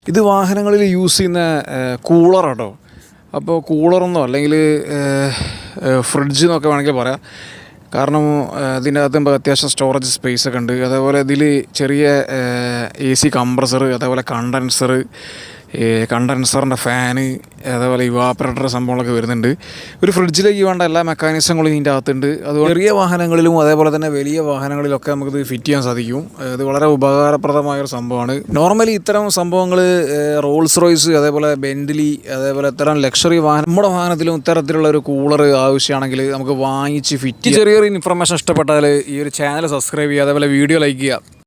ഇത് വാഹനങ്ങളിൽ യൂസ് ചെയ്യുന്ന കൂളറാട്ടോ. അപ്പോൾ കൂളറെന്നോ അല്ലെങ്കിൽ ഫ്രിഡ്ജ് എന്നൊക്കെ വേണമെങ്കിൽ പറയാം. കാരണം ഇതിൻ്റെ അകത്ത് നമുക്ക് അത്യാവശ്യം സ്റ്റോറേജ് സ്പേസ് ഒക്കെ ഉണ്ട്. അതേപോലെ ഇതിൽ ചെറിയ AC കംപ്രസർ, അതേപോലെ കണ്ടൻസറിൻ്റെ ഫാന്, അതേപോലെ ഇവാപ്പറേറ്റർ സംഭവങ്ങളൊക്കെ വരുന്നുണ്ട്. ഒരു ഫ്രിഡ്ജിലേക്ക് വേണ്ട എല്ലാ മെക്കാനിസങ്ങളും ഇതിൻ്റെ അകത്തുണ്ട്. അതുകൊണ്ട് ചെറിയ വാഹനങ്ങളിലും അതേപോലെ തന്നെ വലിയ വാഹനങ്ങളിലൊക്കെ നമുക്കിത് ഫിറ്റ് ചെയ്യാൻ സാധിക്കും. ഇത് വളരെ ഉപകാരപ്രദമായൊരു സംഭവമാണ്. നോർമലി ഇത്തരം സംഭവങ്ങൾ റോൾസ് റോയ്സ്, അതേപോലെ ബെന്റ്ലി, അതേപോലെ ഇത്തരം ലക്ഷറി വാഹനം, നമ്മുടെ വാഹനത്തിലും ഇത്തരത്തിലുള്ള ഒരു കൂളർ ആവശ്യമാണെങ്കിൽ നമുക്ക് വാങ്ങിച്ച് ഫിറ്റ്. ചെറിയൊരു ഇൻഫർമേഷൻ ഇഷ്ടപ്പെട്ടാൽ ഈ ഒരു ചാനൽ സബ്സ്ക്രൈബ് ചെയ്യുക, അതേപോലെ വീഡിയോ ലൈക്ക് ചെയ്യുക.